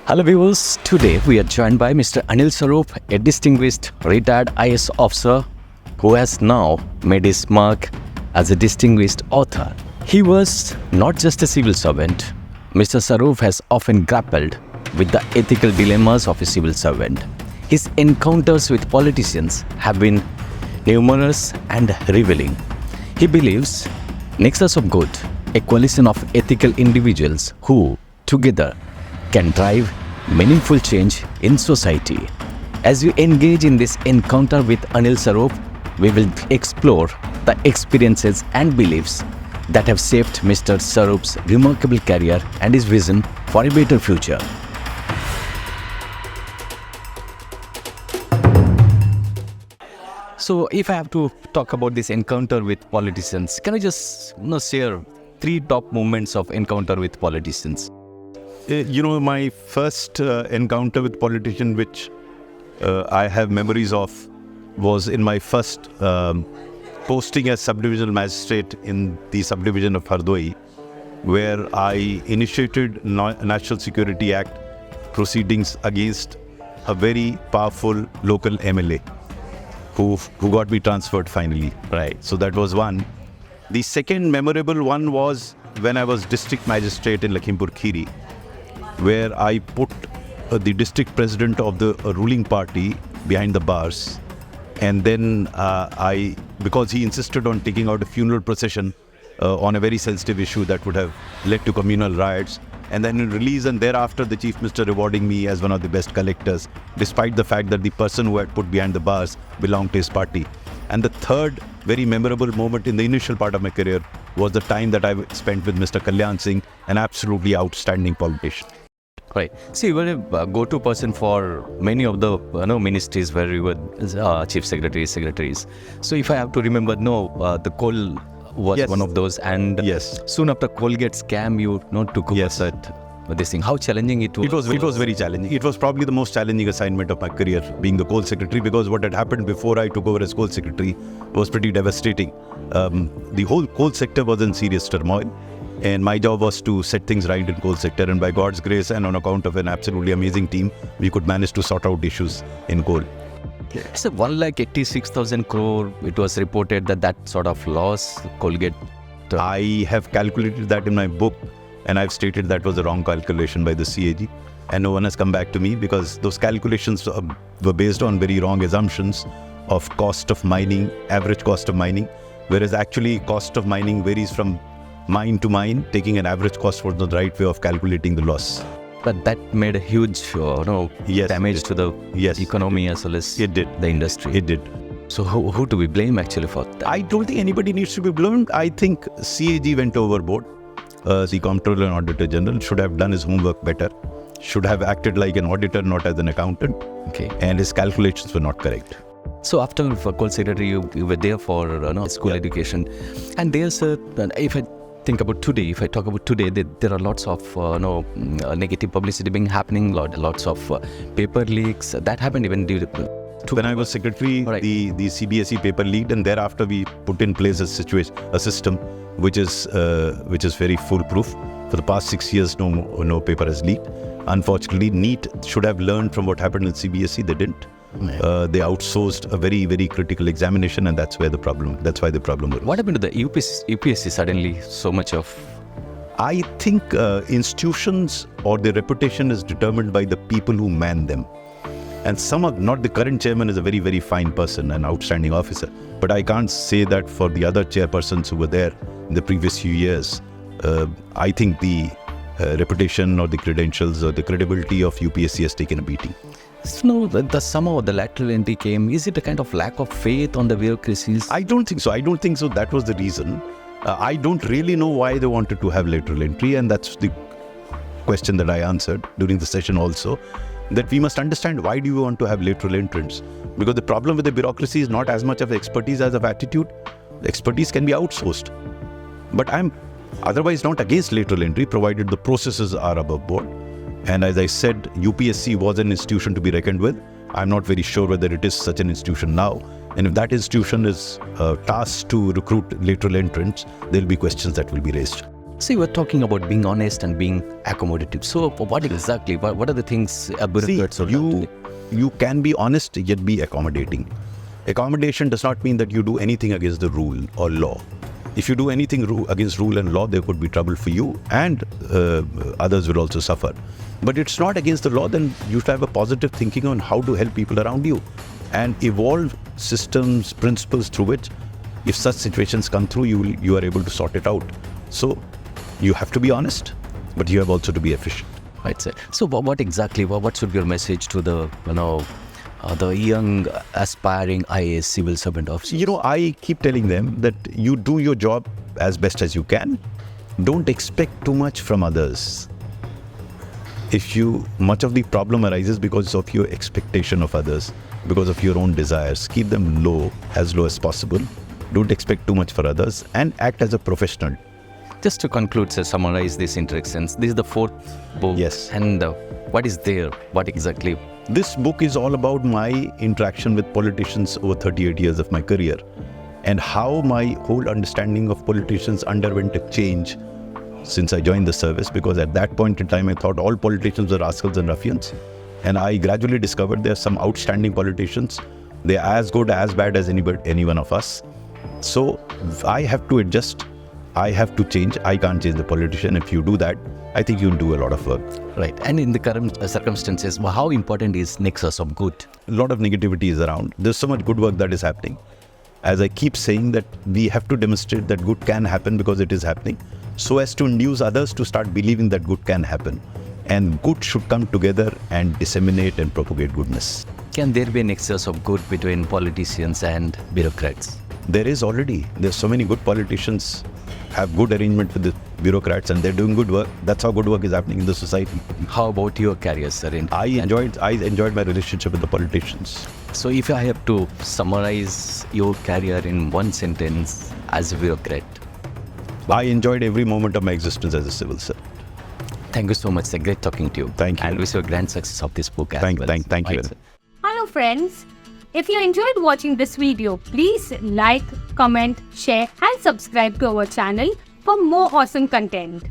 Hello viewers, today we are joined by Mr. Anil Swarup, a distinguished retired IAS officer who has now made his mark as a distinguished author. He was not just a civil servant. Mr. Swarup has often grappled with the ethical dilemmas of a civil servant. His encounters with politicians have been numerous and revealing. He believes nexus of good, a coalition of ethical individuals who, together, can drive meaningful change in society. As we engage in this encounter with Anil Swarup, we will explore the experiences and beliefs that have shaped Mr. Swarup's remarkable career and his vision for a better future. So, if I have to talk about this encounter with politicians, can I just share 3 top moments of encounter with politicians? My first encounter with politician, which I have memories of, was in my first posting as subdivisional magistrate in the subdivision of Hardoi, where I initiated National Security Act proceedings against a very powerful local MLA who got me transferred finally. Right. So that was one. The second memorable one was when I was district magistrate in Lakhimpur Kheri, where I put the district president of the ruling party behind the bars. And then because he insisted on taking out a funeral procession on a very sensitive issue that would have led to communal riots. And then in release and thereafter, the Chief Minister rewarding me as one of the best collectors, despite the fact that the person who had put behind the bars belonged to his party. And the third very memorable moment in the initial part of my career was the time that I spent with Mr. Kalyan Singh, an absolutely outstanding politician. Right. See, you were a go-to person for many of the ministries where you were chief secretaries. So if I have to remember, the coal was one of those, and soon after Coalgate scam, you took over this thing. How challenging it was? It was very challenging. It was probably the most challenging assignment of my career, being the coal secretary, because what had happened before I took over as coal secretary was pretty devastating. The whole coal sector was in serious turmoil. And my job was to set things right in coal sector, and by God's grace and on account of an absolutely amazing team, we could manage to sort out issues in coal. It's a 1,86,000 crore. It was reported that sort of loss, Coalgate. I have calculated that in my book, and I've stated that was a wrong calculation by the CAG. And no one has come back to me because those calculations were based on very wrong assumptions of cost of mining, average cost of mining, whereas actually cost of mining varies from mine to mine. Taking an average cost was the right way of calculating the loss. But that made a huge damage to the economy as well as the industry. It did. So who do we blame actually for that? I don't think anybody needs to be blamed. I think CAG went overboard. The Comptroller and Auditor General should have done his homework better, should have acted like an auditor, not as an accountant. Okay. And his calculations were not correct. So after coal secretary, you were there for school education. And there's if I talk about today, there are lots of negative publicity being happening, lots of paper leaks. That happened even during when I was secretary, the CBSE paper leaked, and thereafter we put in place a system which is very foolproof. For the past 6 years, no paper has leaked. Unfortunately, NEET should have learned from what happened in CBSE. They didn't. They outsourced a very, very critical examination, and that's why the problem arose. What happened to the UPSC suddenly? So much of... I think institutions or their reputation is determined by the people who man them. And not the current chairman is a very, very fine person, an outstanding officer. But I can't say that for the other chairpersons who were there in the previous few years. I think the reputation or the credentials or the credibility of UPSC has taken a beating. So, somehow the lateral entry came. Is it a kind of lack of faith on the bureaucracies? I don't think so. That was the reason. I don't really know why they wanted to have lateral entry, and that's the question that I answered during the session also, that we must understand why do you want to have lateral entrants. Because the problem with the bureaucracy is not as much of expertise as of attitude. The expertise can be outsourced. But I'm otherwise not against lateral entry, provided the processes are above board. And as I said, UPSC was an institution to be reckoned with. I'm not very sure whether it is such an institution now. And if that institution is tasked to recruit lateral entrants, there will be questions that will be raised. So you were talking about being honest and being accommodative. So what exactly, what are the things a bureaucrat should do? You can be honest yet be accommodating. Accommodation does not mean that you do anything against the rule or law. If you do anything against rule and law, there could be trouble for you, and others will also suffer. But it's not against the law, then you should have a positive thinking on how to help people around you and evolve systems, principles through which, if such situations come through, you are able to sort it out. So you have to be honest, but you have also to be efficient. Right, sir. So what exactly, what should be your message to the, the young aspiring IAS civil servant officers? I keep telling them that you do your job as best as you can. Don't expect too much from others. Much of the problem arises because of your expectation of others, because of your own desires. Keep them low as possible. Don't expect too much for others, and act as a professional. Just to conclude, sir, summarize these interactions. This is the fourth book. Yes. And what is there? What exactly? This book is all about my interaction with politicians over 38 years of my career, and how my whole understanding of politicians underwent a change since I joined the service, because at that point in time I thought all politicians were rascals and ruffians, and I gradually discovered there are some outstanding politicians. They are as good, as bad as any one of us. So I have to adjust, I have to change. I can't change the politician. If you do that, I think you'll do a lot of work. Right. And in the current circumstances, how important is nexus of good? A lot of negativity is around. There's so much good work that is happening. As I keep saying, that we have to demonstrate that good can happen because it is happening, so as to induce others to start believing that good can happen. And good should come together and disseminate and propagate goodness. Can there be a nexus of good between politicians and bureaucrats? There is already. There's so many good politicians have good arrangement with the bureaucrats, and they're doing good work. That's how good work is happening in the society. How about your career, sir? I enjoyed my relationship with the politicians. So if I have to summarize your career in one sentence as a bureaucrat? I enjoyed every moment of my existence as a civil servant. Thank you so much, sir. Great talking to you. Thank you. And wish you a grand success of this book as Thank well. you. Sir. Hello friends. If you enjoyed watching this video, please like, comment, share and subscribe to our channel for more awesome content.